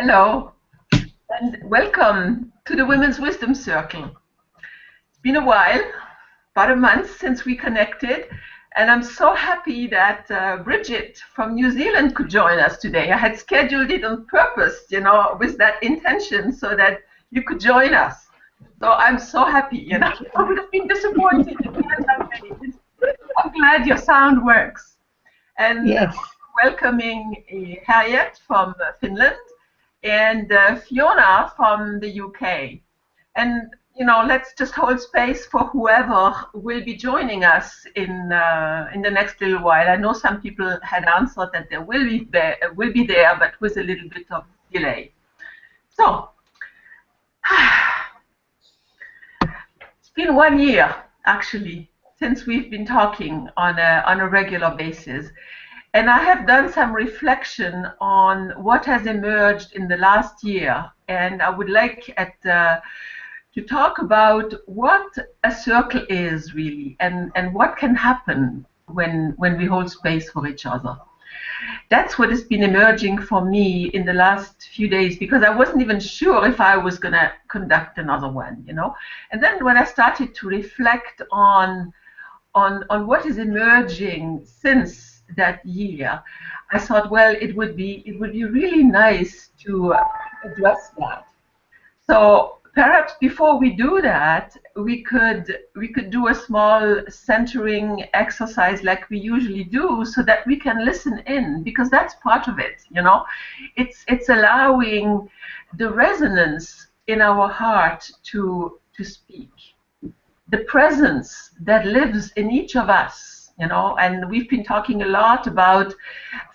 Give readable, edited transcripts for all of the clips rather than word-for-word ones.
Hello, and welcome to the Women's Wisdom Circle. It's been a while, about a month since we connected, and I'm so happy that Bridget from New Zealand could join us today. I had scheduled it on purpose, with that intention so that you could join us. So I'm so happy, I would have been disappointed if you hadn't made it. I'm glad your sound works. And Yes. welcoming Harriet from Finland and Fiona from the UK. And let's just hold space for whoever will be joining us in the next little while. I know some people had answered that they will be there, but with a little bit of delay. So it's been 1 year actually since we've been talking on a regular basis. And I have done some reflection on what has emerged in the last year. And I would like to talk about what a circle is really and what can happen when we hold space for each other. That's what has been emerging for me in the last few days, because I wasn't even sure if I was going to conduct another one, And then when I started to reflect on what is emerging since that year, I thought, well, it would be really nice to address that. So perhaps before we do that, we could do a small centering exercise like we usually do, so that we can listen in, because that's part of it. It's allowing the resonance in our heart to speak, the presence that lives in each of us. And we've been talking a lot about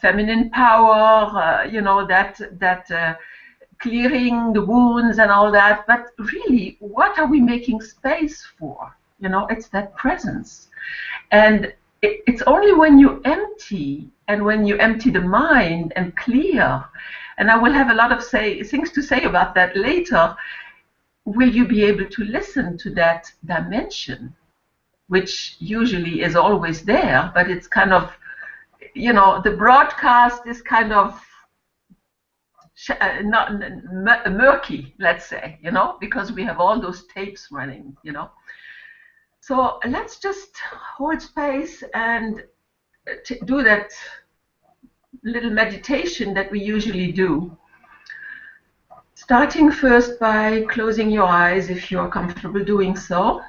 feminine power, that clearing the wounds and all that. But really, what are we making space for? It's that presence. And it's only when you empty, and when you empty the mind and clear, and I will have a lot of things to say about that later, will you be able to listen to that dimension, which usually is always there, but it's kind of, the broadcast is kind of not murky, let's say, because we have all those tapes running, So let's just hold space and do that little meditation that we usually do. Starting first by closing your eyes if you're comfortable doing so.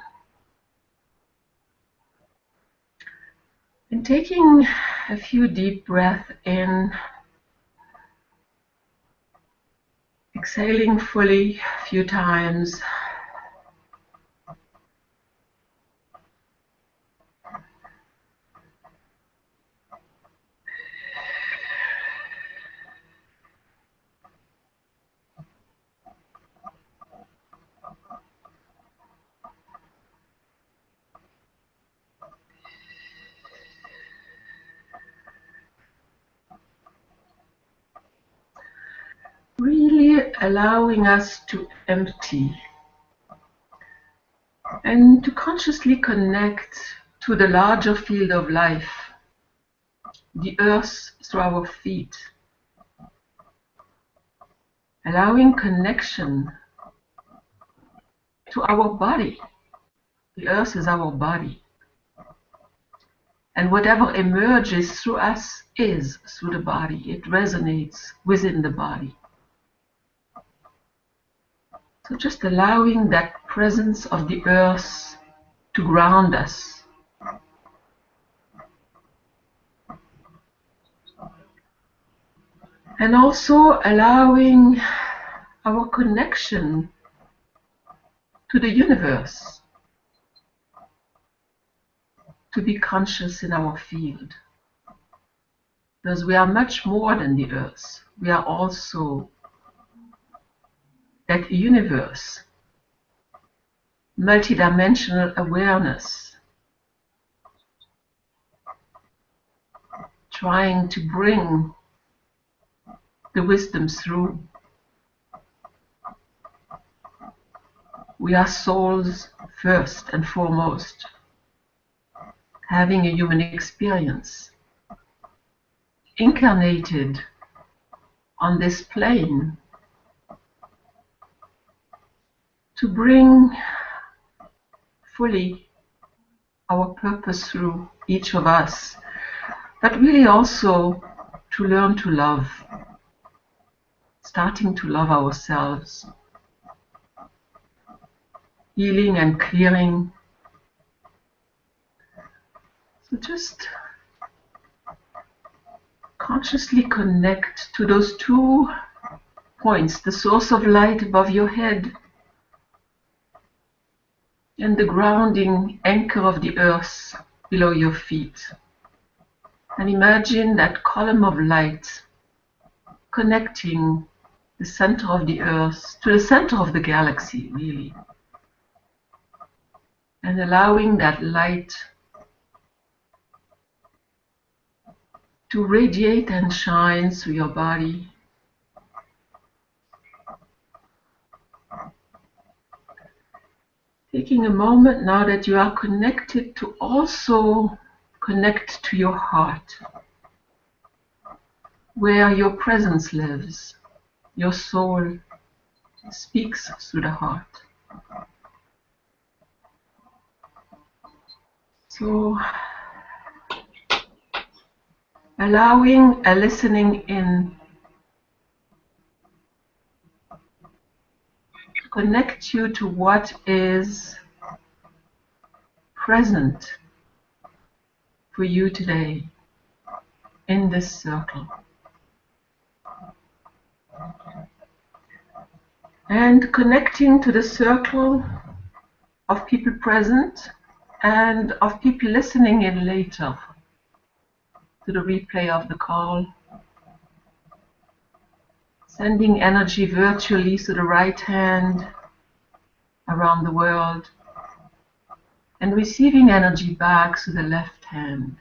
And taking a few deep breaths in, exhaling fully a few times. Really allowing us to empty and to consciously connect to the larger field of life, the earth through our feet. Allowing connection to our body. The earth is our body. And whatever emerges through us is through the body. It resonates within the body. So just allowing that presence of the earth to ground us. And also allowing our connection to the universe to be conscious in our field. Because we are much more than the earth. We are also that universe, multidimensional awareness, trying to bring the wisdom through. We are souls first and foremost, having a human experience, incarnated on this plane to bring fully our purpose through each of us, but really also to learn to love, starting to love ourselves, healing and clearing. So just consciously connect to those 2 points, the source of light above your head and the grounding anchor of the earth below your feet. And imagine that column of light connecting the center of the earth to the center of the galaxy, really. And allowing that light to radiate and shine through your body. Taking a moment now that you are connected to also connect to your heart, where your presence lives. Your soul speaks through the heart. So, allowing a listening in to connect you to what is present for you today in this circle. And connecting to the circle of people present and of people listening in later to the replay of the call. Sending energy virtually to the right hand around the world and receiving energy back to the left hand.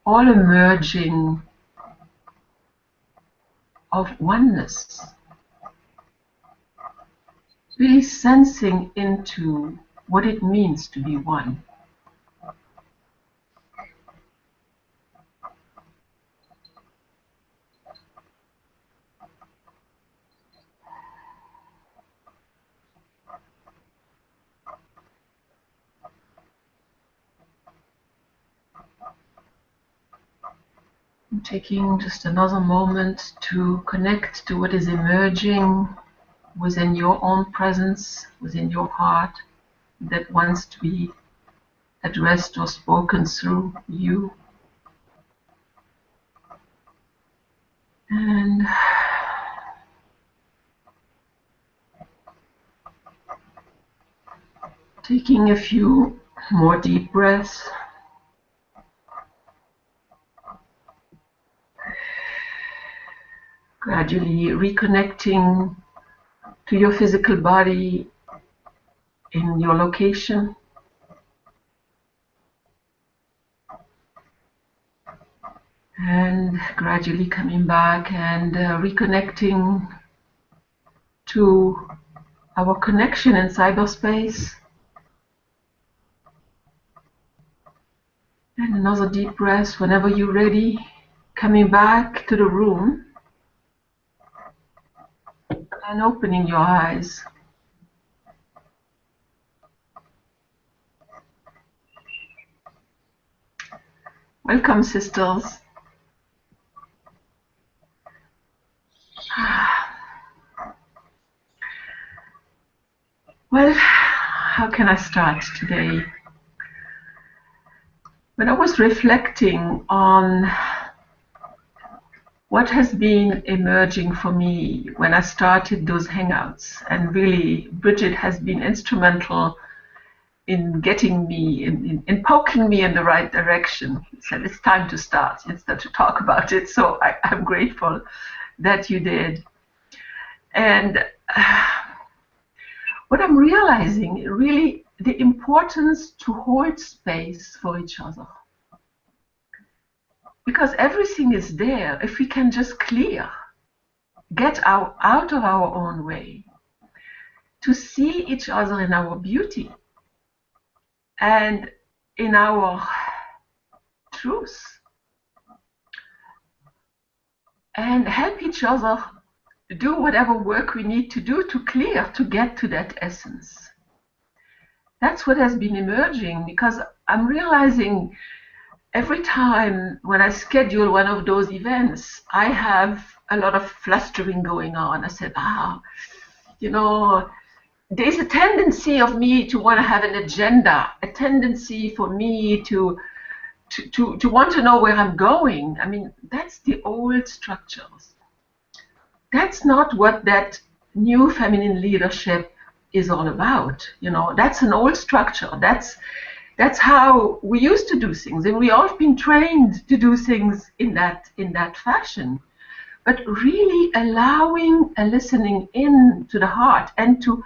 All emerging of oneness. Really sensing into what it means to be one. Taking just another moment to connect to what is emerging within your own presence, within your heart, that wants to be addressed or spoken through you. And taking a few more deep breaths. Gradually reconnecting to your physical body in your location. And gradually coming back and reconnecting to our connection in cyberspace. And another deep breath whenever you're ready, coming back to the room and opening your eyes. Welcome, sisters. Well, how can I start today? When I was reflecting on what has been emerging for me when I started those hangouts, and really Bridget has been instrumental in getting me, in poking me in the right direction. Said it's time to start, instead to talk about it. So I'm grateful that you did. And what I'm realizing, really, the importance to hold space for each other. Because everything is there if we can just clear, get out of our own way, to see each other in our beauty and in our truth, and help each other do whatever work we need to do to clear, to get to that essence. That's what has been emerging, because I'm realizing every time when I schedule one of those events, I have a lot of flustering going on. I said, there's a tendency of me to want to have an agenda, a tendency for me to want to know where I'm going. I mean, that's the old structures. That's not what that new feminine leadership is all about. That's an old structure. That's how we used to do things, and we all have been trained to do things in that fashion. But really allowing a listening in to the heart, and to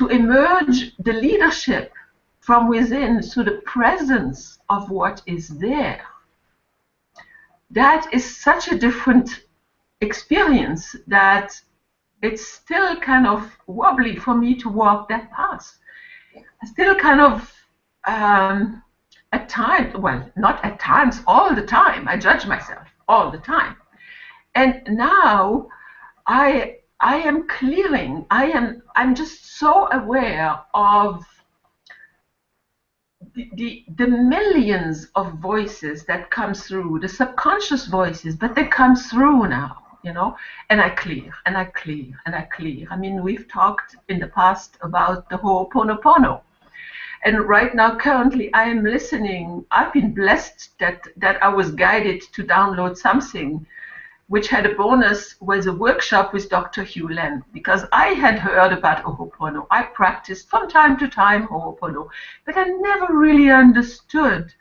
emerge the leadership from within through the presence of what is there. That is such a different experience that it's still kind of wobbly for me to walk that path. I still kind of, at times, well, not at times, all the time, I judge myself all the time. And now I am clearing. I'm just so aware of the millions of voices that come through, the subconscious voices, but they come through now, and I clear, and I clear, and I clear. I mean, we've talked in the past about the Ho'oponopono. And right now, currently, I am listening. I've been blessed that I was guided to download something which had a bonus, was a workshop with Dr. Hugh Len, because I had heard about Ho'opono. I practiced from time to time Ho'opono, but I never really understood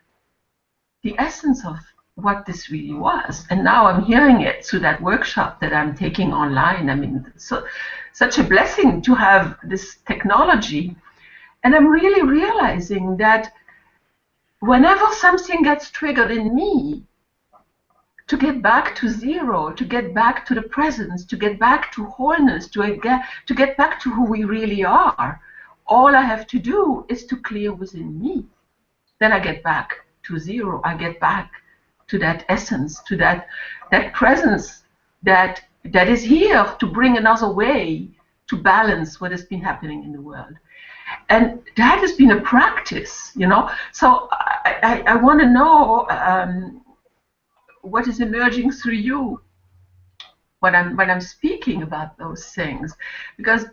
the essence of what this really was. And now I'm hearing it through that workshop that I'm taking online. I mean, such a blessing to have this technology. And I'm really realizing that whenever something gets triggered in me, to get back to zero, to get back to the presence, to get back to wholeness, to get back to who we really are, all I have to do is to clear within me. Then I get back to zero. I get back to that essence, to that presence that is here to bring another way to balance what has been happening in the world. And that has been a practice, So I want to know what is emerging through you when I'm speaking about those things. Because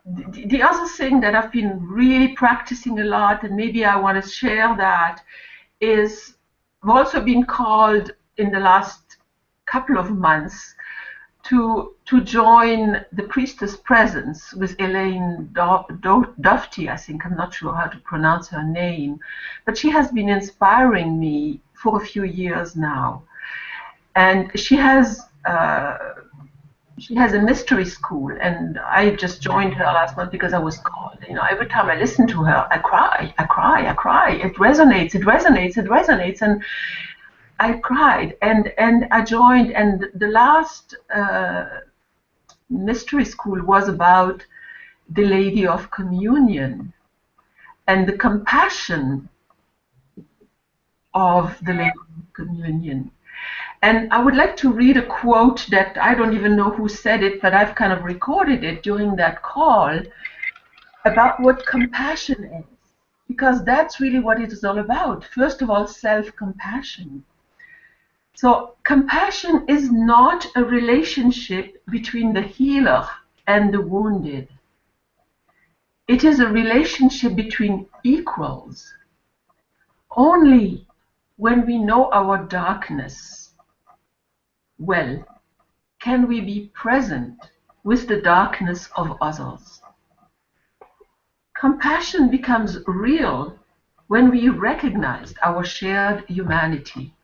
the other thing that I've been really practicing a lot, and maybe I want to share that, is I've also been called in the last couple of months to join the Priestess Presence with Elaine Dofty, I think. I'm not sure how to pronounce her name, but she has been inspiring me for a few years now. And she has a mystery school, and I just joined her last month because I was called. Every time I listen to her, I cry. It resonates, and I cried. And I joined, and the last mystery school was about the Lady of Communion and the compassion of the Lady of Communion. And I would like to read a quote that I don't even know who said it, but I've kind of recorded it during that call, about what compassion is. Because that's really what it is all about. First of all, self-compassion. So compassion is not a relationship between the healer and the wounded. It is a relationship between equals. Only when we know our darkness well, can we be present with the darkness of others? Compassion becomes real when we recognize our shared humanity.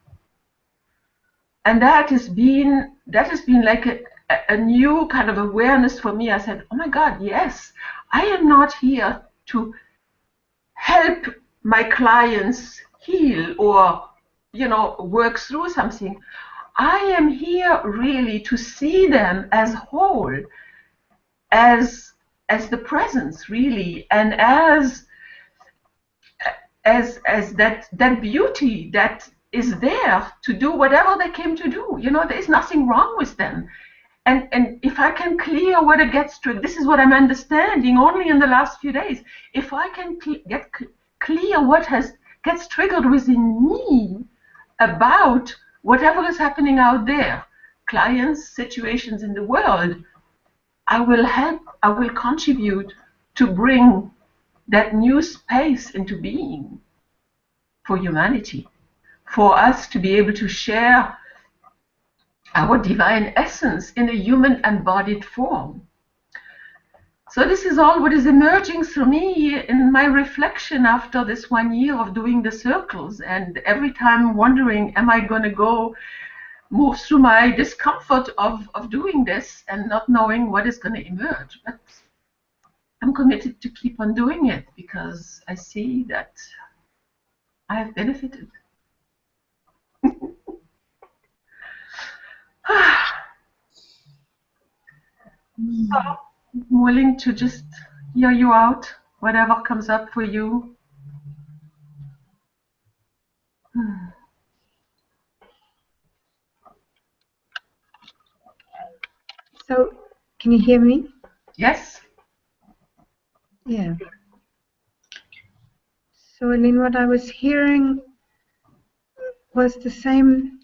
And that has been like a new kind of awareness for me. I said, oh my God, yes, I am not here to help my clients heal or, work through something. I am here really to see them as whole, as the presence really, and as that beauty that is there to do whatever they came to do. There is nothing wrong with them. And if I can clear what it gets triggered, this is what I'm understanding only in the last few days. If I can get clear what gets triggered within me about whatever is happening out there, clients, situations in the world, I will help, I will contribute to bring that new space into being for humanity, for us to be able to share our divine essence in a human embodied form. So this is all what is emerging through me in my reflection after this 1 year of doing the circles, and every time wondering, am I going to go move through my discomfort of doing this and not knowing what is going to emerge. But I'm committed to keep on doing it because I see that I have benefited. So I'm willing to just hear you out, whatever comes up for you. So, can you hear me? Yes. Yeah. So, Aline, what I was hearing was the same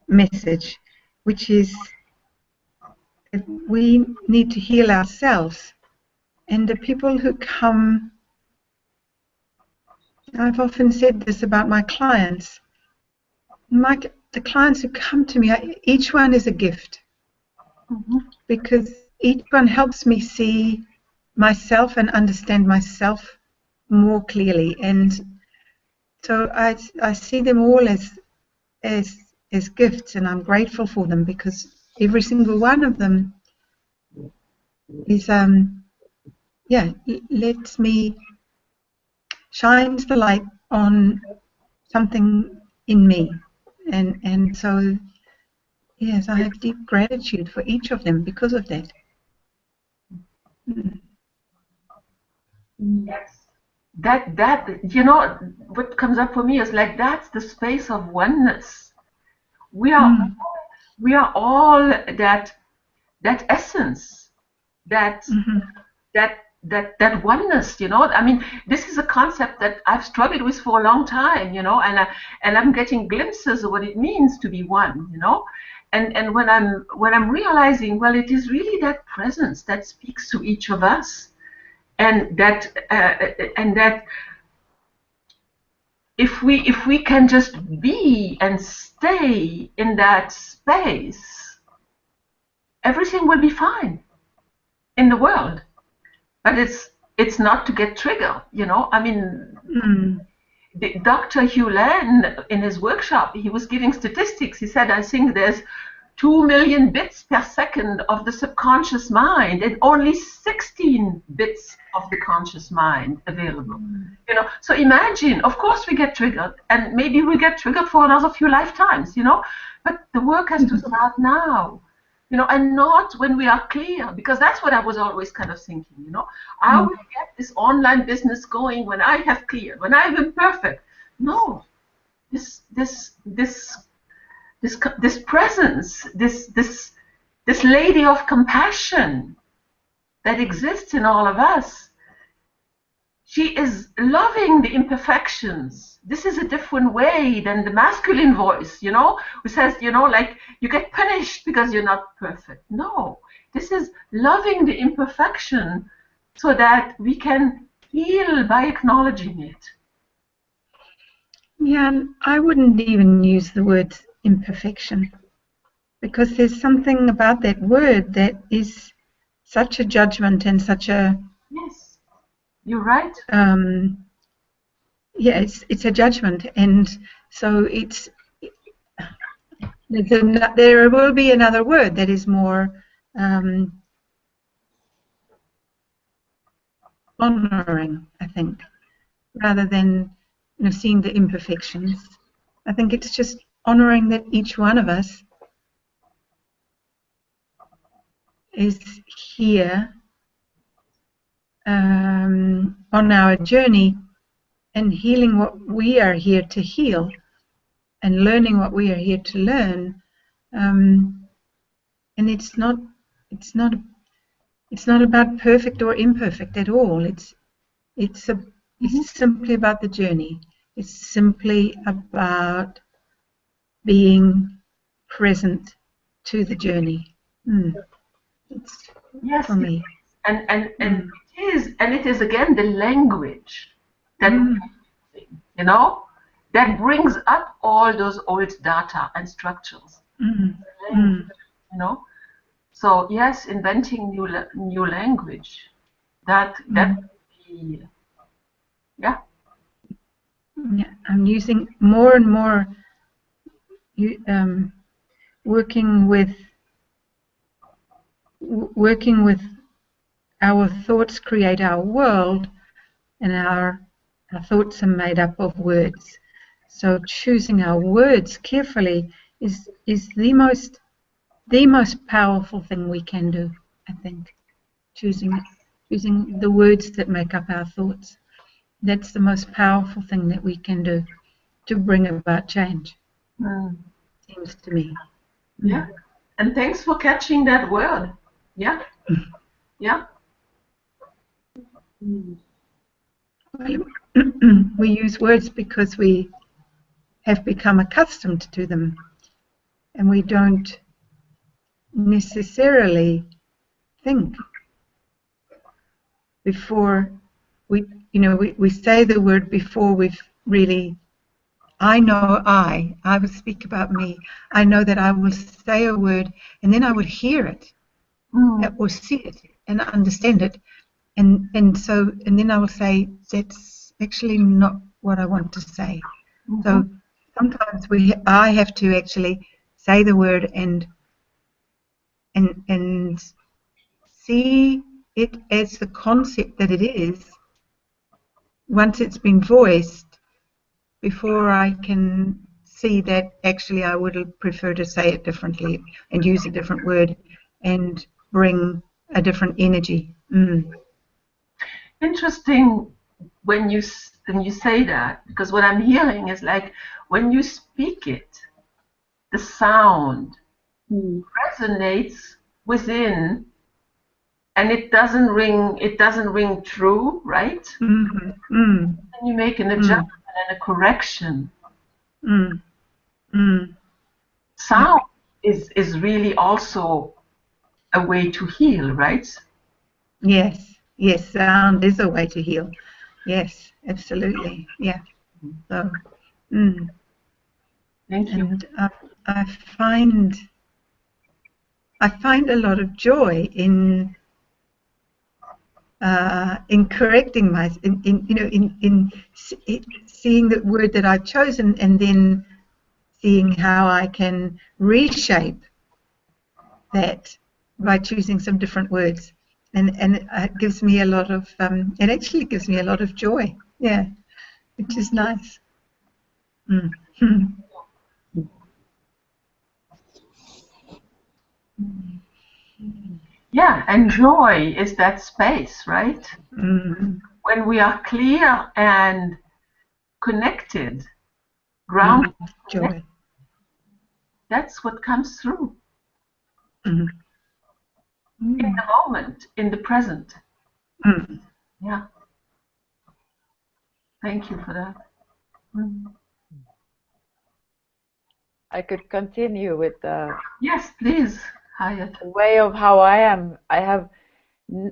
message, which is that we need to heal ourselves. And the people who come, I've often said this about my clients. The clients who come to me, each one is a gift, because each one helps me see myself and understand myself more clearly. And so I see them all as gifts, and I'm grateful for them, because every single one of them is lets me, shines the light on something in me, and so yes, I have deep gratitude for each of them because of that. Yes. That you know, what comes up for me is like, that's the space of oneness. We are all that essence, that that oneness, you know. I mean, this is a concept that I've struggled with for a long time, you know, and I'm getting glimpses of what it means to be one, you know. And when I'm realizing, well, it is really that presence that speaks to each of us, and that if we can just be and stay in that space, everything will be fine in the world. But it's not to get triggered, you know. I mean, Dr. Hugh Land, in his workshop, he was giving statistics. He said, I think there's 2 million bits per second of the subconscious mind, and only 16 bits of the conscious mind available. You know, so imagine, of course we get triggered, and maybe we get triggered for another few lifetimes, you know, but the work has to start now. You know, and not when we are clear, because that's what I was always kind of thinking, you know. I will get this online business going when I have cleared, when I am perfect. No, this presence, this lady of compassion that exists in all of us, she is loving the imperfections. This is a different way than the masculine voice, you know, who says, you know, like, you get punished because you're not perfect. No, this is loving the imperfection so that we can heal by acknowledging it. Yeah, and I wouldn't even use the word imperfection, because there's something about that word that is such a judgment and such a... Yes, you're right. Yeah, it's a judgment, and so there will be another word that is more honoring, I think, rather than, you know, seeing the imperfections. I think it's just honoring that each one of us is here on our journey and healing what we are here to heal. and learning what we are here to learn. And it's not about perfect or imperfect at all. It's simply about the journey. It's simply about being present to the journey. It's Yes, for me. and it is again the language that you know that brings up all those old data and structures. Language, you know. So yes, inventing new language. That would be, yeah. Yeah, I'm using more and more. Working with our thoughts create our world, and our thoughts are made up of words. So choosing our words carefully is the most powerful thing we can do, I think. Choosing the words that make up our thoughts. That's the most powerful thing that we can do to bring about change. Seems to me. Yeah. And thanks for catching that word. Yeah. Yeah. We use words because we have become accustomed to them, and we don't necessarily think before we say the word before we've really. I know I will speak about me. I know that I will say a word, and then I would hear it or see it and understand it, and then I will say, that's actually not what I want to say. So sometimes I have to actually say the word and see it as the concept that it is once it's been voiced, before I can see that actually I would prefer to say it differently and use a different word and bring a different energy. Interesting when you say that, because what I'm hearing is like when you speak it, the sound resonates within, and it doesn't ring true, right? And you make an adjustment and a correction. Sound is really also a way to heal, right? Yes, sound is a way to heal. Yes, absolutely. Yeah. So, Thank you. and I find a lot of joy in correcting in seeing the word that I've chosen, and then seeing how I can reshape that by choosing some different words, and it gives me a lot of it actually gives me a lot of joy. Yeah, which is nice. Yeah, and joy is that space, right? When we are clear and connected, grounded, Joy. that's what comes through in the moment, in the present. Yeah. Thank you for that. I could continue with the Yes, please, Hayat. way of how I am. I have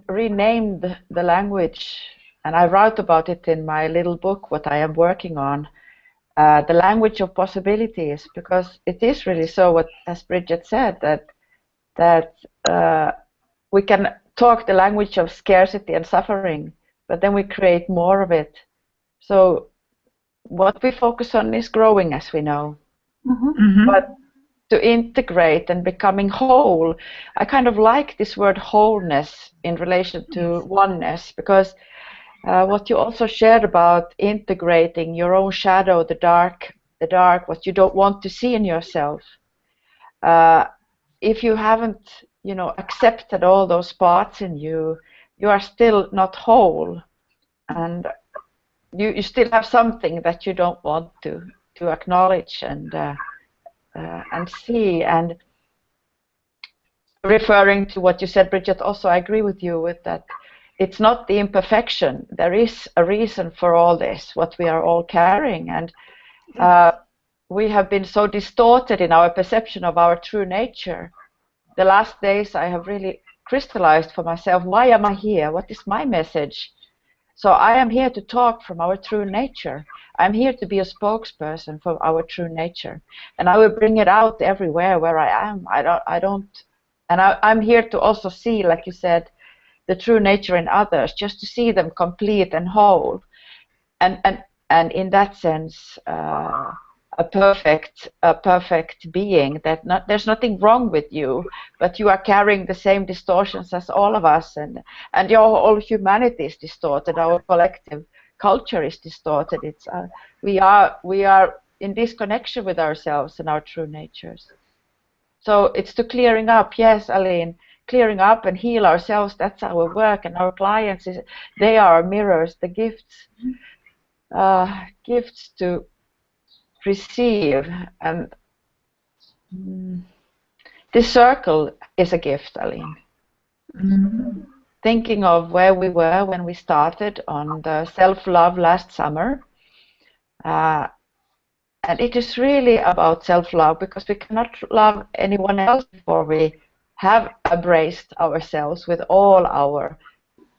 renamed the language, and I wrote about it in my little book, what I am working on, the language of possibilities, because it is really so, what as Bridget said, that we can talk the language of scarcity and suffering, but then we create more of it. So what we focus on is growing, as we know. But to integrate and becoming whole, I kind of like this word wholeness in relation to oneness, because what you also shared about integrating your own shadow, the dark, what you don't want to see in yourself. If you haven't, accepted all those parts in you, you are still not whole, and you still have something that you don't want to to acknowledge and see. And referring to what you said, Bridget, also I agree with you with that. It's not the imperfection. There is a reason for all this, what we are all carrying, and we have been so distorted in our perception of our true nature. The last days I have really crystallized for myself, why am I here? What is my message? So I am here to talk from our true nature. I'm here to be a spokesperson for our true nature, and I will bring it out everywhere where I am. I'm here to also see, like you said, the true nature in others, just to see them complete and whole, and in that sense, a perfect being. That there's nothing wrong with you, but you are carrying the same distortions as all of us, and your whole humanity is distorted. Our collective culture is distorted. It's we are in disconnection with ourselves and our true natures. So it's to clearing up. Yes, Aline, clearing up and heal ourselves. That's our work, and our clients they are our mirrors, the gifts to receive. And this circle is a gift, Aline. Thinking of where we were when we started on the self-love last summer, and it is really about self-love, because we cannot love anyone else before we have embraced ourselves with all our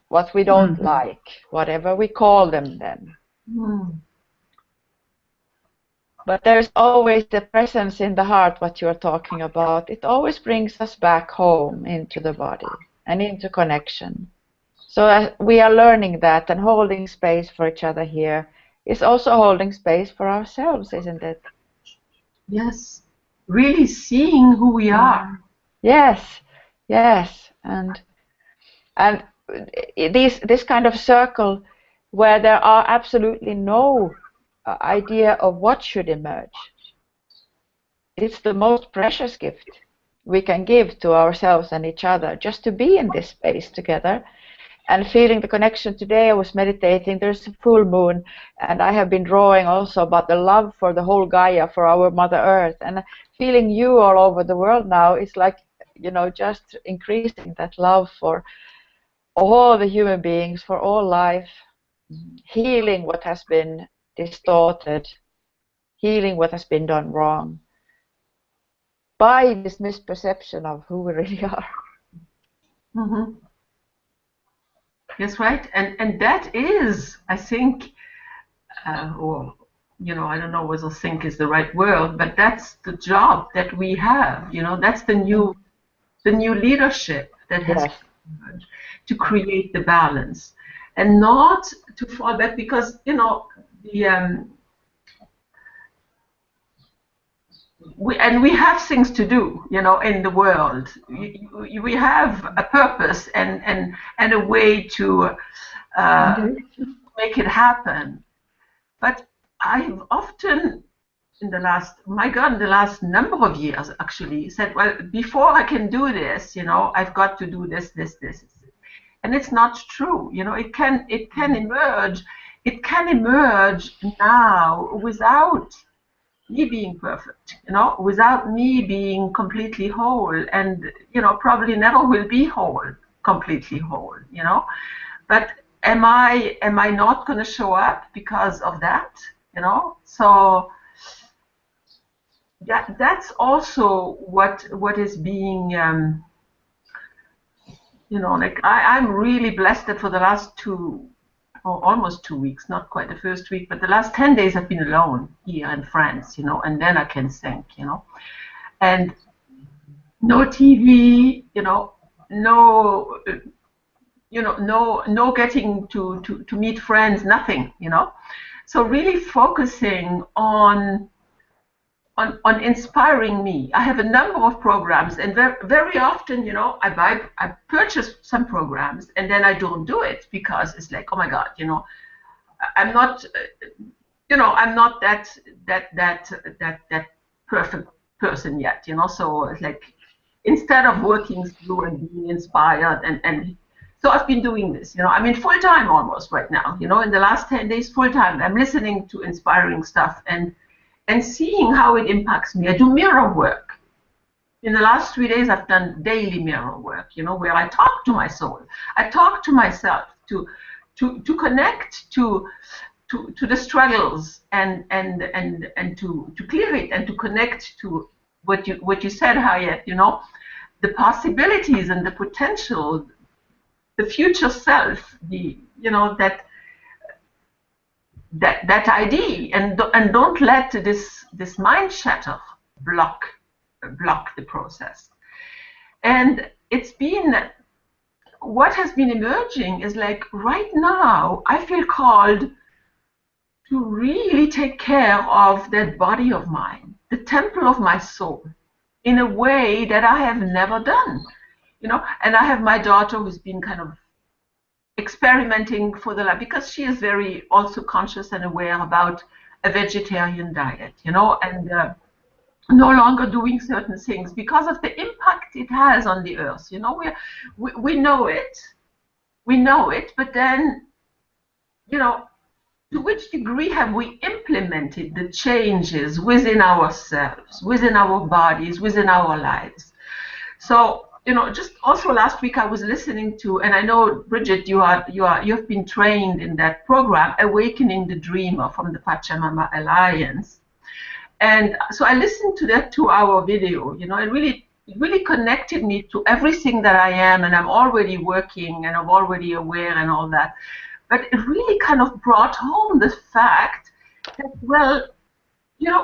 what we don't like, whatever we call them then. But there's always the presence in the heart, what you are talking about. It always brings us back home into the body and into connection. So we are learning that, and holding space for each other here is also holding space for ourselves, isn't it? Yes. Really seeing who we are. Yes, yes. And this kind of circle where there are absolutely no idea of what should emerge. It's the most precious gift we can give to ourselves and each other, just to be in this space together and feeling the connection. Today I was meditating, there's a full moon, and I have been drawing also about the love for the whole Gaia, for our Mother Earth, and feeling you all over the world now is like, just increasing that love for all the human beings, for all life, healing what has been distorted, healing what has been done wrong by this misperception of who we really are. That's right, and that is, I think, or I don't know whether "think" is the right word, but that's the job that we have. That's the new leadership that has emerged, to create the balance, and not to fall back, because we have things to do, in the world. We have a purpose and a way to make it happen. But I've often, in the last number of years, actually said, well, before I can do this, I've got to do this, and it's not true. It can emerge. It can emerge now without me being perfect, without me being completely whole, and probably never will be completely whole, But am I not going to show up because of that, So that's also what is being, like I'm really blessed that for the last almost 2 weeks, not quite the first week, but the last 10 days I've been alone here in France, and then I can think, and no TV, no, no getting to meet friends, nothing, So really focusing on inspiring me. I have a number of programs, and very often, I purchase some programs and then I don't do it because it's like, oh my God, I'm not, I'm not that perfect person yet, So it's like, instead of working through and being inspired, and so I've been doing this, I mean, full time almost right now, in the last 10 days, full time. I'm listening to inspiring stuff, and and seeing how it impacts me. I do mirror work. In the last 3 days, I've done daily mirror work, where I talk to my soul. I talk to myself to connect to the struggles and to clear it and to connect to what you said, Harriet, the possibilities and the potential, the future self, that idea, and don't let this mind shatter block the process. And it's been, what has been emerging is like, right now I feel called to really take care of that body of mine, the temple of my soul, in a way that I have never done. And I have my daughter who's been kind of experimenting for the life, because she is very also conscious and aware about a vegetarian diet, and no longer doing certain things because of the impact it has on the earth. We know it, but then, to which degree have we implemented the changes within ourselves, within our bodies, within our lives? So, just also last week I was listening to, and I know, Bridget, you've been trained in that program, Awakening the Dreamer from the Pachamama Alliance. And so I listened to that 2-hour video, it really connected me to everything that I am, and I'm already working, and I'm already aware and all that. But it really kind of brought home the fact that, well,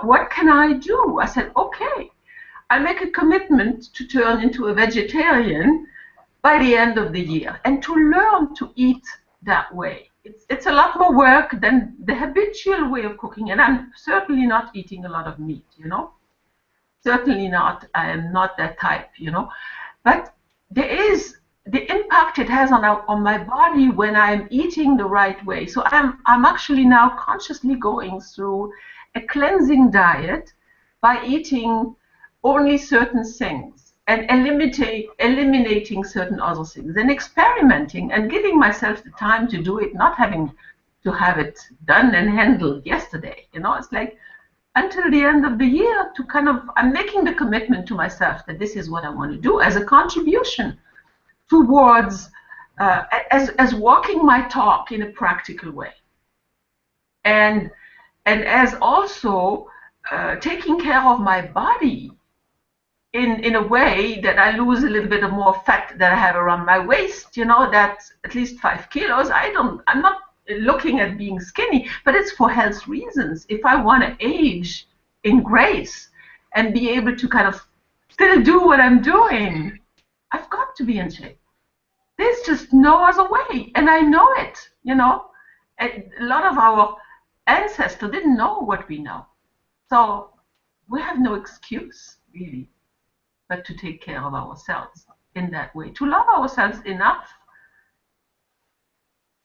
what can I do? I said, okay, I make a commitment to turn into a vegetarian by the end of the year and to learn to eat that way. It's a lot more work than the habitual way of cooking, and I'm certainly not eating a lot of meat, Certainly not. I am not that type, But there is the impact it has on my body when I'm eating the right way. So I'm actually now consciously going through a cleansing diet by eating only certain things and eliminating certain other things, and experimenting and giving myself the time to do it, not having to have it done and handled yesterday. It's like, until the end of the year, to kind of, I'm making the commitment to myself that this is what I want to do as a contribution towards as walking my talk in a practical way, and as also taking care of my body in a way that I lose a little bit of more fat that I have around my waist, that's at least 5 kilos. I'm not looking at being skinny, but it's for health reasons. If I want to age in grace and be able to kind of still do what I'm doing, I've got to be in shape. There's just no other way, and I know it, And a lot of our ancestors didn't know what we know. So we have no excuse, really, but to take care of ourselves in that way, to love ourselves enough.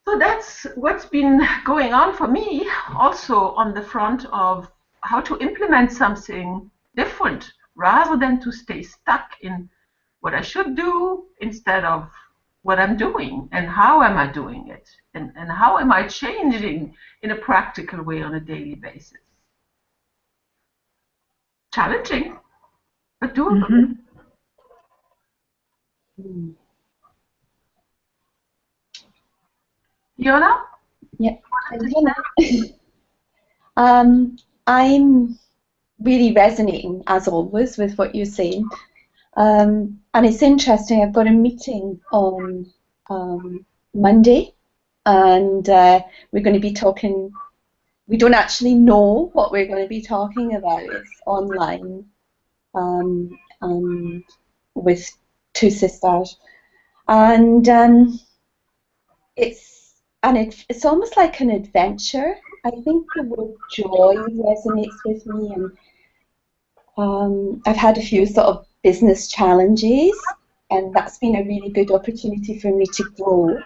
So that's what's been going on for me, also on the front of how to implement something different, rather than to stay stuck in what I should do instead of what I'm doing, and how am I doing it, and how am I changing in a practical way on a daily basis. Challenging, but doable. Mm-hmm. Fiona? Yeah. I'm really resonating, as always, with what you're saying. And it's interesting, I've got a meeting on Monday, and we're going to be talking, we don't actually know what we're going to be talking about. It's online, and with 2 sisters. And it's almost like an adventure. I think the word joy resonates with me, and I've had a few sort of business challenges, and that's been a really good opportunity for me to grow,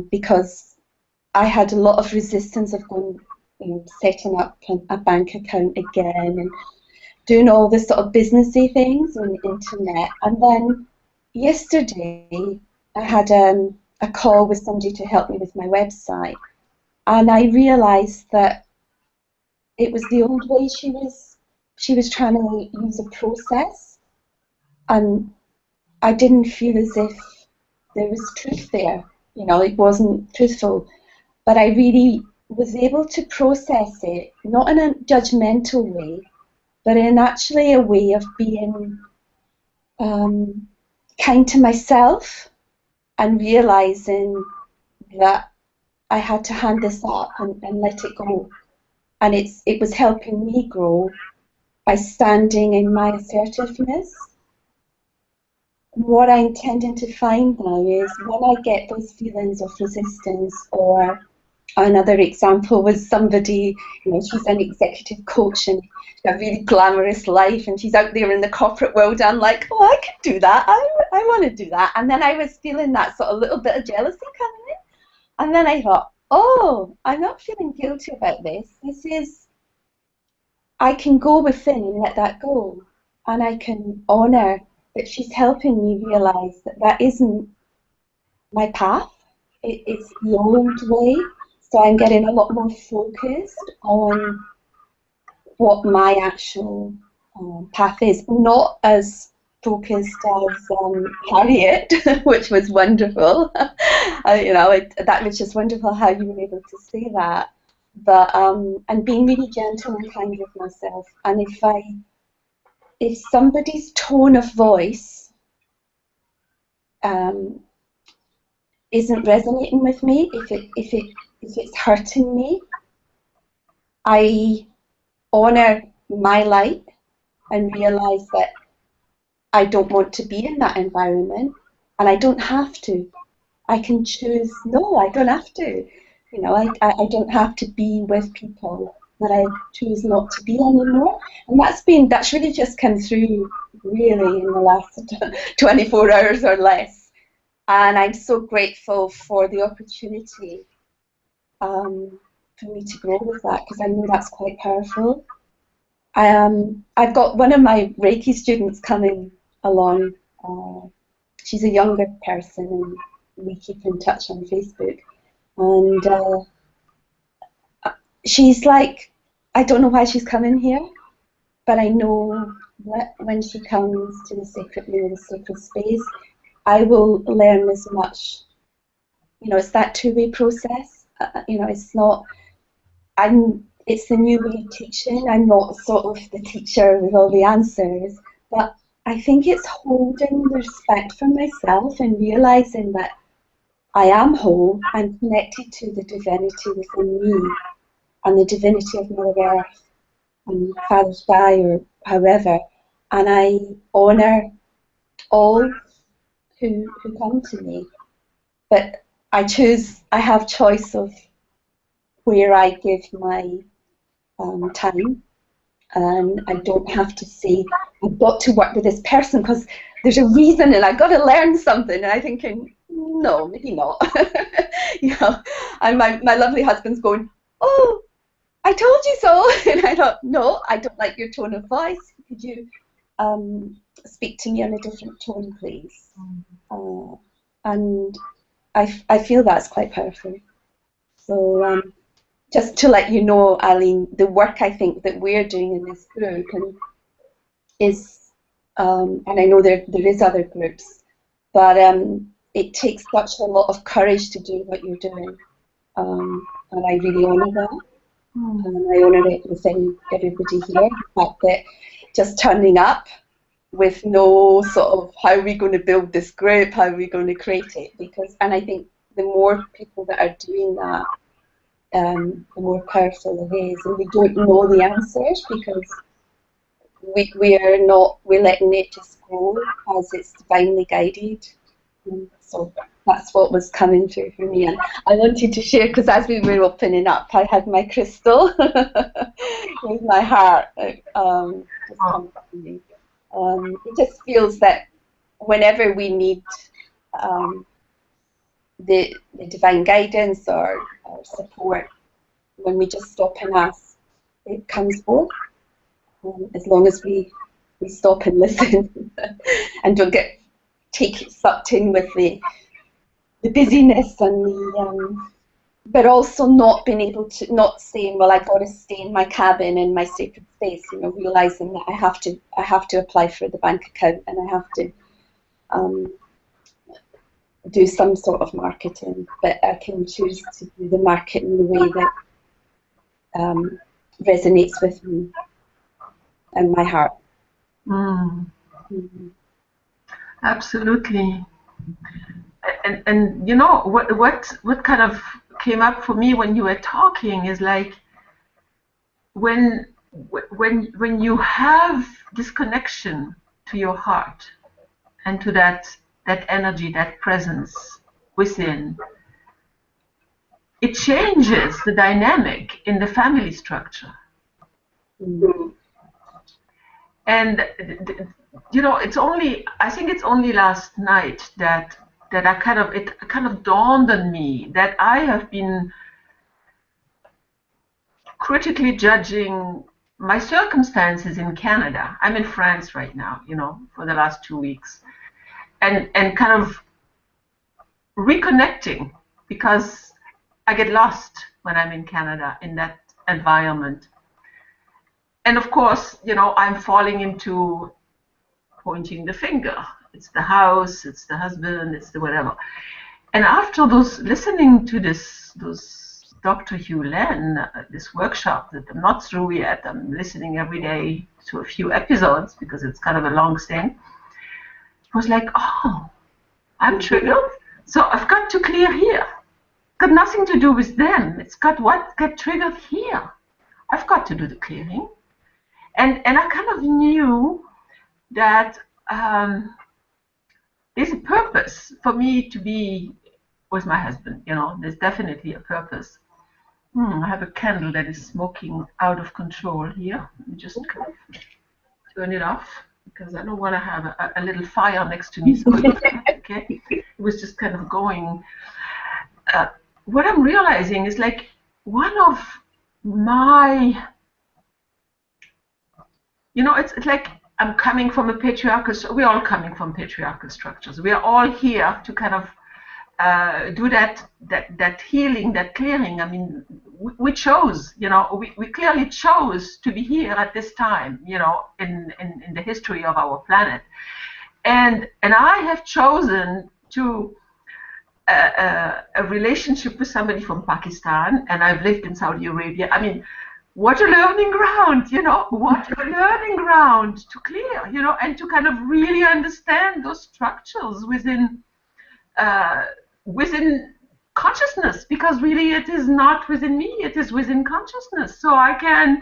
because I had a lot of resistance of going, setting up a bank account again and doing all the sort of businessy things on the internet. And then yesterday I had a call with somebody to help me with my website, and I realised that it was the old way she was trying to use a process, and I didn't feel as if there was truth there. You know, it wasn't truthful. But I really was able to process it, not in a judgmental way, but in actually a way of being kind to myself and realizing that I had to hand this up and let it go. And it was helping me grow by standing in my assertiveness. What I'm intending to find now is when I get those feelings of resistance, or another example was somebody, you know, she's an executive coach and she's got a really glamorous life and she's out there in the corporate world. I'm like, oh, I could do that. I want to do that. And then I was feeling that sort of little bit of jealousy coming in. And then I thought, oh, I'm not feeling guilty about this. This is, I can go within and let that go. And I can honour that she's helping me realise that that isn't my path. It's the old way. So I'm getting a lot more focused on what my actual path is. Not as focused as Harriet, which was wonderful. You know, that was just wonderful how you were able to say that. But and being really gentle and kind with myself. And if somebody's tone of voice isn't resonating with me, if it's hurting me, I honour my light and realise that I don't want to be in that environment, and I don't have to. I can choose, no, I don't have to. You know, I don't have to be with people that I choose not to be anymore. And that's really just come through really in the last 24 hours or less. And I'm so grateful for the opportunity for me to grow with that, because I know that's quite powerful. I've got one of my Reiki students coming along. She's a younger person, and we keep in touch on Facebook. And she's like, I don't know why she's coming here, but I know that when she comes to the sacred mirror, the sacred space, I will learn as much. You know, it's that two-way process. You know, it's not. It's the new way of teaching. I'm not sort of the teacher with all the answers, but I think it's holding the respect for myself and realizing that I am whole. I'm connected to the divinity within me and the divinity of Mother Earth and Father Sky or however, and I honour all who come to me. But I have choice of where I give my time, and I don't have to say I've got to work with this person because there's a reason and I've got to learn something. And I'm thinking, no, maybe not. You know, and my lovely husband's going, oh, I told you so. And I thought, no, I don't like your tone of voice. Could you speak to me on a different tone, please? And I feel that's quite powerful. So just to let you know, Eileen, the work I think that we're doing in this group is, and I know there is other groups, but it takes such a lot of courage to do what you're doing, and I really honour that, and I honour it within everybody here. The fact that just turning up with no sort of how are we going to build this group, how are we going to create it, and I think the more people that are doing that, the more powerful it is. And we don't know the answers because we're letting it just go as it's divinely guided. So that's what was coming through for me, and I wanted to share because as we were opening up, I had my crystal with my heart just come to me. It just feels that whenever we need the divine guidance or support, when we just stop and ask, it comes forth. As long as we stop and listen and don't get sucked in with the busyness and but also not being able to, not saying, well, I got to stay in my cabin in my sacred space. You know, realizing that I have to apply for the bank account, and I have to do some sort of marketing, but I can choose to do the marketing the way that resonates with me and my heart. Mm. Absolutely. And you know what kind of came up for me when you were talking is like when you have this connection to your heart and to that energy, that presence within, it changes the dynamic in the family structure. Mm-hmm. And you know, I think it's only last night that it kind of dawned on me that I have been critically judging my circumstances in Canada. I'm in France right now, you know, for the last 2 weeks, and kind of reconnecting, because I get lost when I'm in Canada in that environment. And of course, you know, I'm falling into pointing the finger. It's the house, it's the husband, it's the whatever. And after listening to those Dr. Hugh Len, this workshop that I'm not through yet, I'm listening every day to a few episodes because it's kind of a long thing. I was like, oh, I'm triggered, so I've got to clear here. It's got nothing to do with them. It's got what got triggered here. I've got to do the clearing. And I kind of knew that there's a purpose for me to be with my husband. You know, there's definitely a purpose. I have a candle that is smoking out of control here. Let me just kind of turn it off because I don't want to have a little fire next to me. So okay, it was just kind of going. What I'm realizing is like one of my, you know, it's like I'm coming from a patriarchal. We're all coming from patriarchal structures. We are all here to kind of do that healing, that clearing. I mean, we chose, you know, we clearly chose to be here at this time, you know, in the history of our planet. And I have chosen to a relationship with somebody from Pakistan, and I've lived in Saudi Arabia. I mean, what a learning ground, you know, what a learning ground to clear, you know, and to kind of really understand those structures within consciousness, because really it is not within me, it is within consciousness. So I can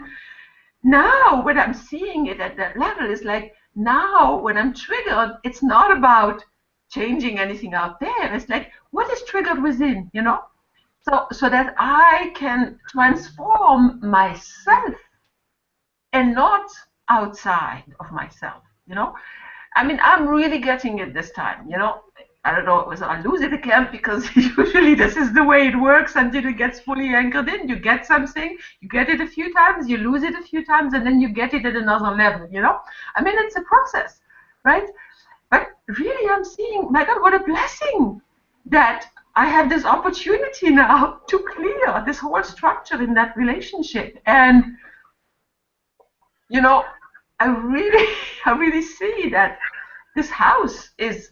now, when I'm seeing it at that level, is like now when I'm triggered, it's not about changing anything out there. It's like what is triggered within, you know, so that I can transform myself and not outside of myself, you know. I mean, I'm really getting it this time, you know. I don't know whether I lose it again, because usually this is the way it works until it gets fully anchored in. You get something, you get it a few times, you lose it a few times, and then you get it at another level, you know. I mean, it's a process, right? But really, I'm seeing, my God, what a blessing that I have this opportunity now to clear this whole structure in that relationship. And, you know, I really see that this house is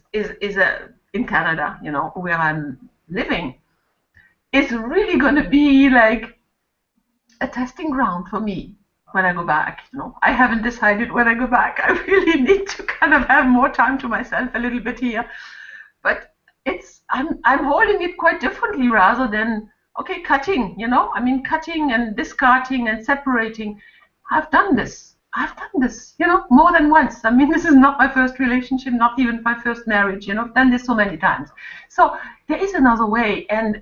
in Canada, you know, where I'm living, is really going to be like a testing ground for me when I go back. You know, I haven't decided when I go back. I really need to kind of have more time to myself a little bit here, but I'm holding it quite differently, rather than okay, cutting. You know, I mean, cutting and discarding and separating. I've done this, you know, more than once. I mean, this is not my first relationship, not even my first marriage. You know, I've done this so many times. So there is another way, and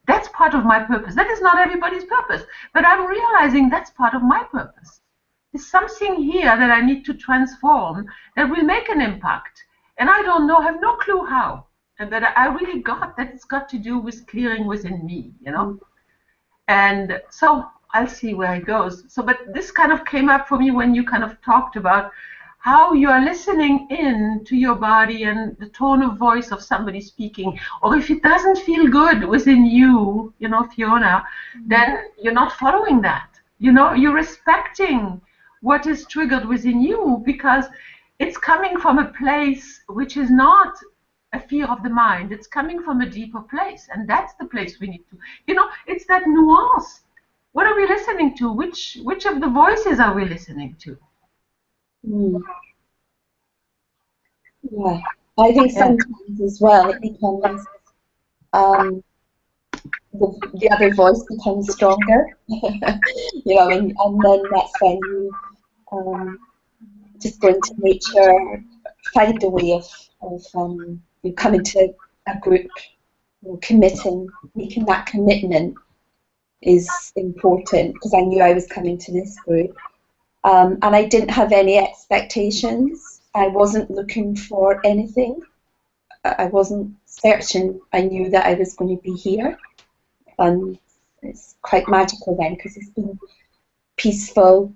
that's part of my purpose. That is not everybody's purpose, but I'm realizing that's part of my purpose. There's something here that I need to transform that will make an impact, and I don't know, have no clue how. And that I really got that it's got to do with clearing within me, you know. And so I'll see where it goes. So, but this kind of came up for me when you kind of talked about how you are listening in to your body and the tone of voice of somebody speaking, or if it doesn't feel good within you, Fiona, then you're not following that. You're respecting what is triggered within you, because it's coming from a place which is not a fear of the mind. It's coming from a deeper place, and that's the place we need to, it's that nuance. What are we listening to? Which of the voices are we listening to? Mm. Yeah, I think sometimes as well it becomes the other voice becomes stronger, and then that's when you just go into nature, find a way of you coming to a group, committing, making that commitment is important, because I knew I was coming to this group. And I didn't have any expectations. I wasn't looking for anything. I wasn't searching. I knew that I was going to be here. And it's quite magical then, because it's been peaceful.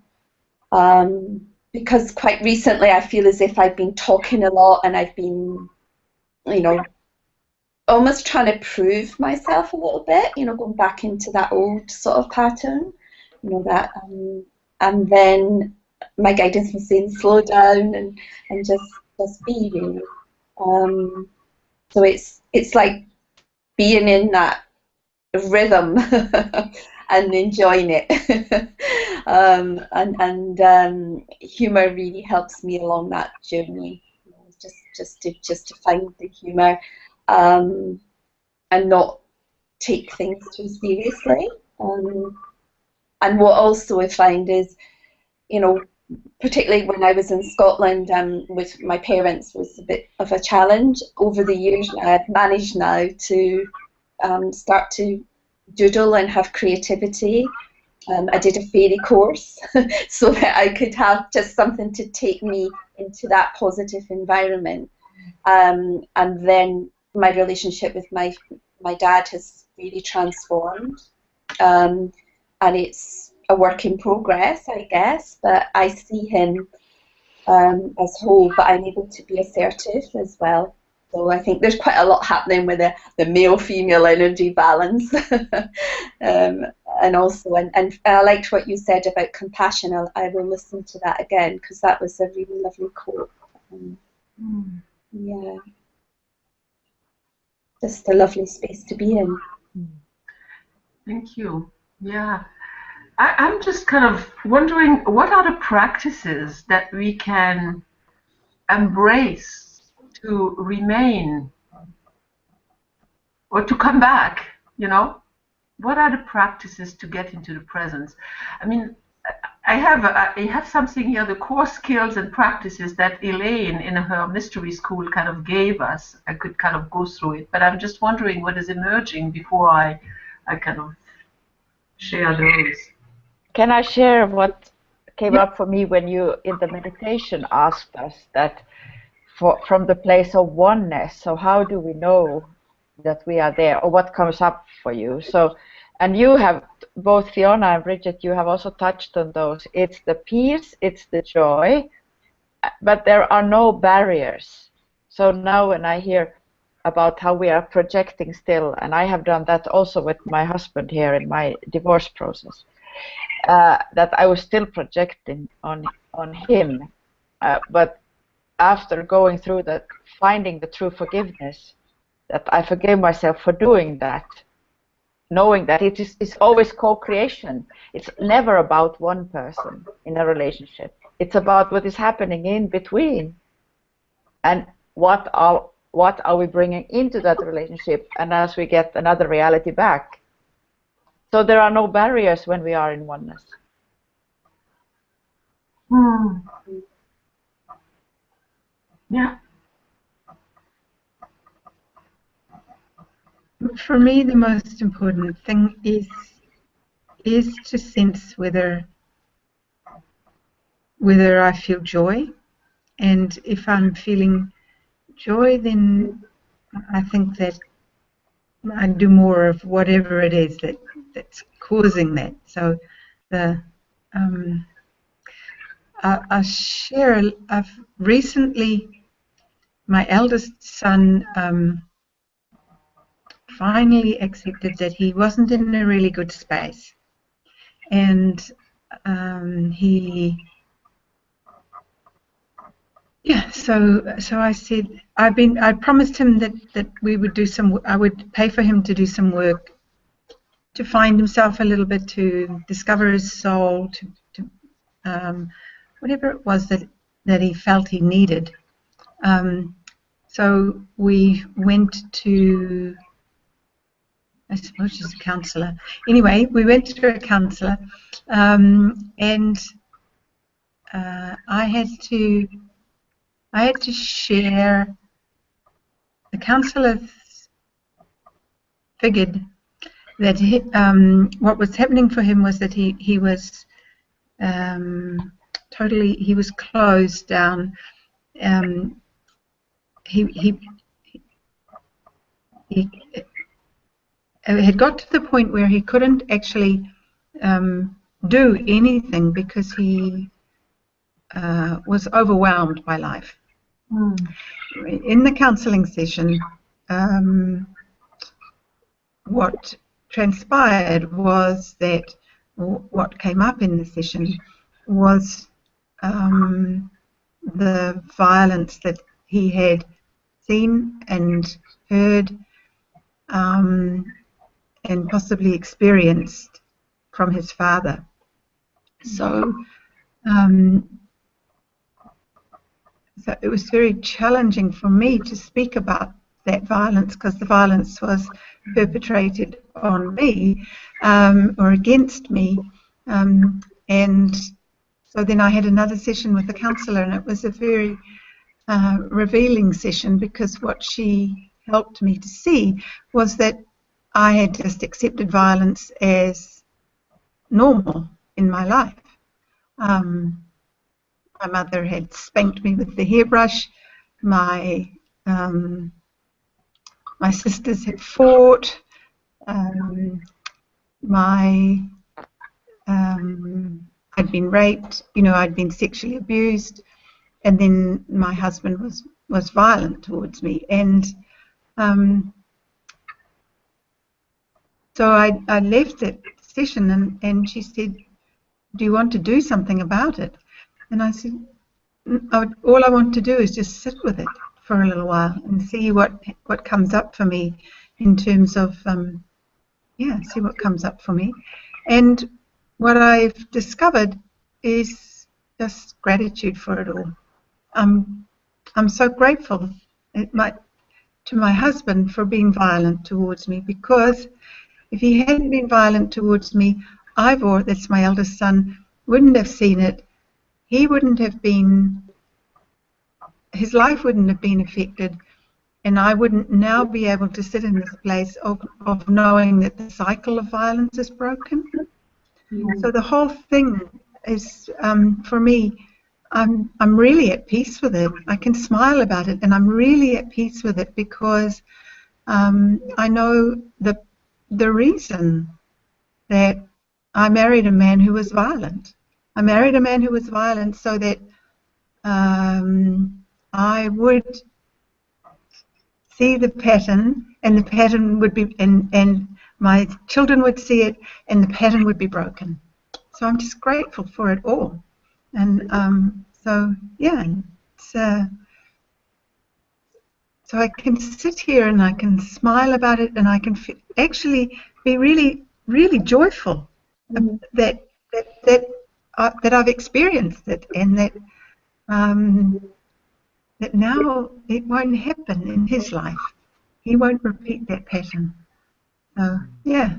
Because quite recently I feel as if I've been talking a lot, and I've been, almost trying to prove myself a little bit, going back into that old sort of pattern, that, and then my guidance was saying slow down and just be, really. So it's like being in that rhythm and enjoying it. And humor really helps me along that journey. Just to find the humor, and not take things too seriously. And what also I find is, particularly when I was in Scotland with my parents, was a bit of a challenge. Over the years, I've managed now to start to doodle and have creativity. I did a fairy course so that I could have just something to take me into that positive environment. And then my relationship with my dad has really transformed. And it's a work in progress, I guess, but I see him as whole, but I'm able to be assertive as well. So I think there's quite a lot happening with the male-female energy balance. And also, and I liked what you said about compassion. I will listen to that again, because that was a really lovely quote. Yeah, just a lovely space to be in. Thank you. Yeah. I'm just kind of wondering, what are the practices that we can embrace to remain or to come back, What are the practices to get into the presence? I mean, I have something here, the core skills and practices that Elaine in her mystery school kind of gave us. I could kind of go through it, but I'm just wondering what is emerging before I kind of share those. Can I share what came up for me when you in the meditation asked us that from the place of oneness, so how do we know that we are there, or what comes up for you? So, and you have, both Fiona and Bridget, you have also touched on those. It's the peace, it's the joy, but there are no barriers. So now when I hear about how we are projecting still, and I have done that also with my husband here in my divorce process, that I was still projecting on him, but after going through that, finding the true forgiveness, that I forgave myself for doing that, knowing that it's always co-creation. It's never about one person in a relationship. It's about what is happening in between, and what are we bringing into that relationship, and as we get another reality back. So there are no barriers when we are in oneness. Yeah. For me, the most important thing is to sense whether I feel joy, and if I'm feeling joy, then I think that I do more of whatever it is that's causing that. So I'll share. I've recently, my eldest son finally accepted that he wasn't in a really good space, and so I said I promised him that we would do I would pay for him to do some work to find himself a little bit, to discover his soul, to whatever it was that he felt he needed. So we went to, I suppose she's a counsellor. Anyway, we went to a counsellor, and I had to share. The counsellor figured that what was happening for him was that he was totally, he was closed down. He had got to the point where he couldn't actually do anything because he was overwhelmed by life. In the counselling session, what transpired was that what came up in the session was the violence that he had seen and heard and possibly experienced from his father. So it was very challenging for me to speak about that violence, because the violence was perpetrated on me or against me. And so then I had another session with the counsellor, and it was a very revealing session, because what she helped me to see was that I had just accepted violence as normal in my life. My mother had spanked me with the hairbrush. My sisters had fought. I'd been raped. I'd been sexually abused, and then my husband was violent towards me. And so I left that session, and she said, "Do you want to do something about it?" And I said, all I want to do is just sit with it for a little while and see what comes up for me in terms of, see what comes up for me. And what I've discovered is just gratitude for it all. I'm so grateful to my husband for being violent towards me, because if he hadn't been violent towards me, Ivor, that's my eldest son, wouldn't have seen it. He wouldn't have been, his life wouldn't have been affected, and I wouldn't now be able to sit in this place of knowing that the cycle of violence is broken. So the whole thing is, for me, I'm really at peace with it. I can smile about it, and I'm really at peace with it, because I know the reason that I married a man who was violent. I married a man who was violent so that I would see the pattern, and the pattern would be, and my children would see it, and the pattern would be broken. So I'm just grateful for it all. And so yeah, so I can sit here and I can smile about it, and I can actually be really, really joyful that I've experienced it, and that that now it won't happen in his life. He won't repeat that pattern. So yeah.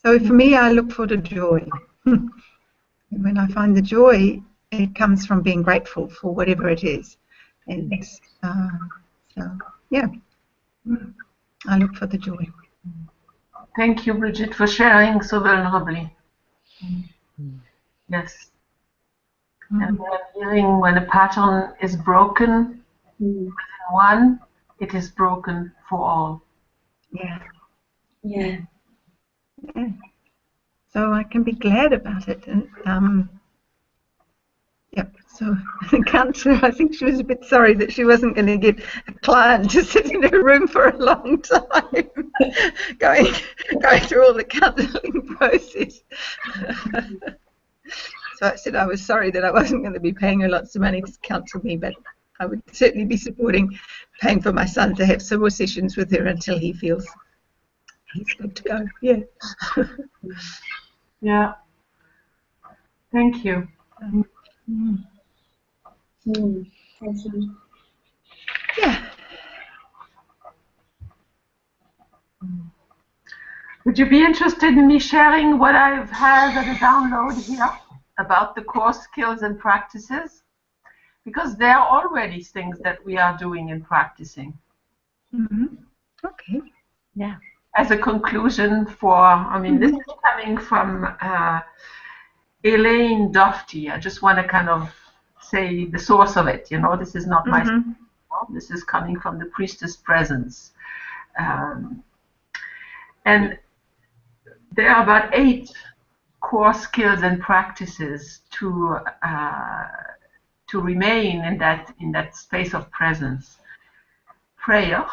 So for me, I look for the joy. When I find the joy, it comes from being grateful for whatever it is. And so yeah, I look for the joy. Thank you, Bridget, for sharing so vulnerably. Yes. And when I'm hearing, when a pattern is broken within one, it is broken for all. Yeah. Yeah. Yeah. So I can be glad about it, and yep. So the counselor, I think she was a bit sorry that she wasn't going to get a client to sit in her room for a long time, going through all the counselling process. So I said I was sorry that I wasn't going to be paying her lots of money to counsel me, but I would certainly be supporting paying for my son to have some more sessions with her until he feels he's good to go. Yeah. Yeah. Thank you. Thank you. Yeah. Would you be interested in me sharing what I've had as a download here about the core skills and practices? Because there are already things that we are doing and practicing. Okay. Yeah. As a conclusion for, I mean, this is coming from Elaine Doherty. I just want to kind of say the source of it. You know, this is not my, this is coming from the Priestess Presence. And there are about 8 core skills and practices to remain in that space of presence. Prayer,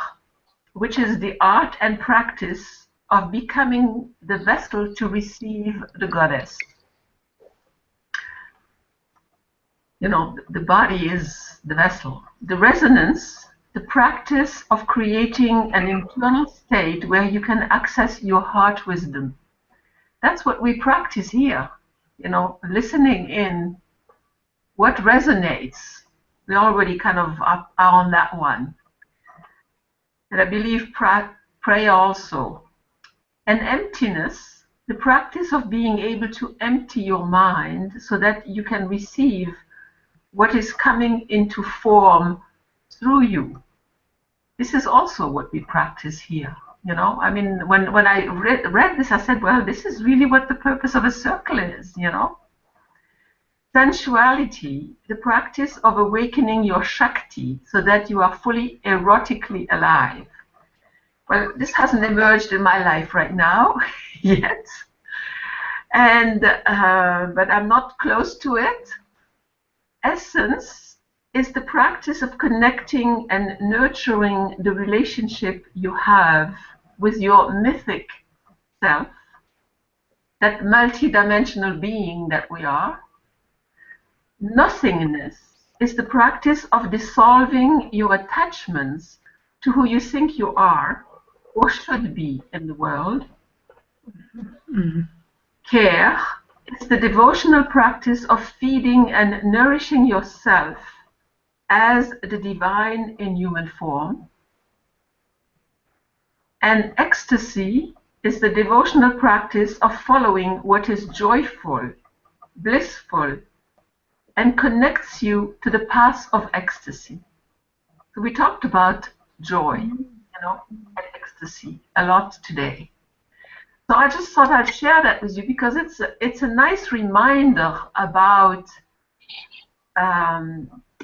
which is the art and practice of becoming the vessel to receive the goddess. You know, the body is the vessel. The resonance, the practice of creating an internal state where you can access your heart wisdom. That's what we practice here, you know, listening in what resonates. We already kind of are on that one. And I believe prayer also. And emptiness, the practice of being able to empty your mind so that you can receive what is coming into form through you. This is also what we practice here. You know, I mean, when I read this, I said, well, this is really what the purpose of a circle is, you know. Sensuality, the practice of awakening your Shakti so that you are fully erotically alive. Well, this hasn't emerged in my life right now yet, and but I'm not close to it. Essence is the practice of connecting and nurturing the relationship you have with your mythic self, that multidimensional being that we are. Nothingness is the practice of dissolving your attachments to who you think you are or should be in the world. Care is the devotional practice of feeding and nourishing yourself as the divine in human form. And ecstasy is the devotional practice of following what is joyful, blissful, and connects you to the path of ecstasy. So we talked about joy, you know, and ecstasy a lot today. So I just thought I'd share that with you because it's a nice reminder about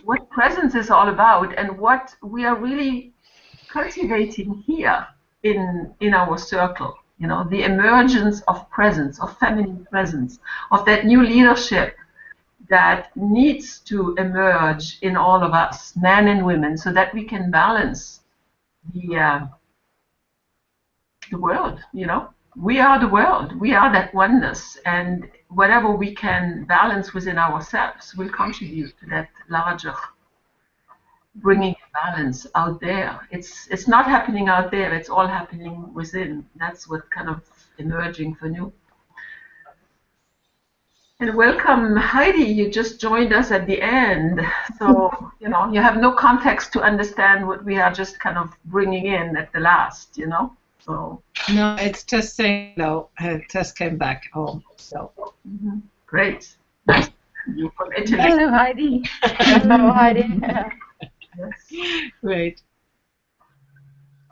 what presence is all about and what we are really cultivating here in our circle. You know, the emergence of presence, of feminine presence, of that new leadership that needs to emerge in all of us, men and women, so that we can balance the world. You know, we are the world. We are that oneness, and whatever we can balance within ourselves will contribute to that larger bringing balance out there. It's not happening out there. It's all happening within. That's what kind of emerging for new. And welcome, Heidi. You just joined us at the end. So, you know, you have no context to understand what we are just kind of bringing in at the last, you know. So. No, it's just saying, no, I just came back home. So. Great. Nice to see you from Italy. Hello, Heidi. Hello, Heidi. Yes. Great.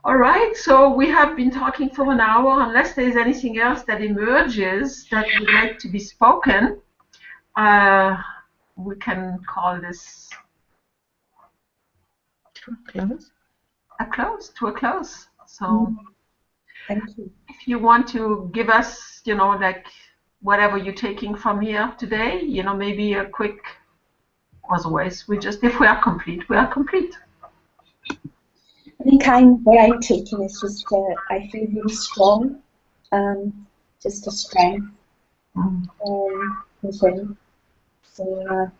All right, so we have been talking for an hour. Unless there's anything else that emerges that would like to be spoken, we can call this a close. So Thank you. if you want to give us, you know, like whatever you're taking from here today, you know, maybe a quick Otherwise, if we are complete, we are complete. I think what I'm taking is just I feel really strong, just a strength within. So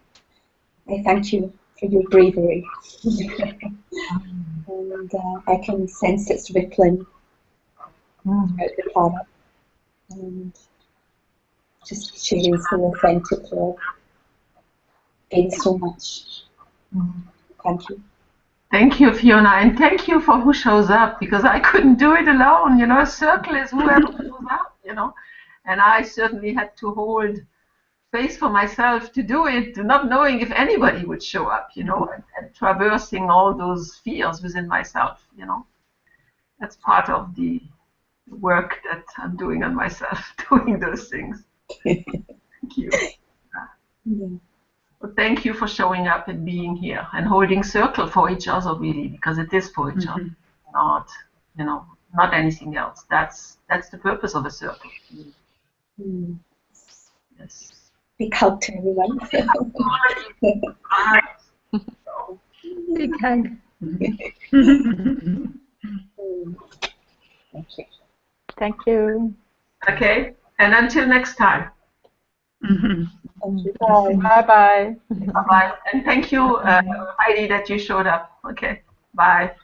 I thank you for your bravery, and I can sense it's rippling throughout the planet, and just sharing so authentically. Gains so much. Thank you. Thank you, Fiona, and thank you for who shows up, because I couldn't do it alone. You know, a circle is whoever shows up, you know, and I certainly had to hold space for myself to do it, not knowing if anybody would show up, you know, and traversing all those fears within myself, you know. That's part of the work that I'm doing on myself, doing those things. Thank you. Yeah. Well, thank you for showing up and being here and holding circle for each other, really, because it is for each other, not, you know, not anything else. That's the purpose of a circle. Yes. Big hug to everyone. Big hug. Thank you. Thank you. Okay, and until next time. Thank you. Bye. Bye-bye. Bye-bye. And thank you, Heidi, that you showed up. Okay, bye.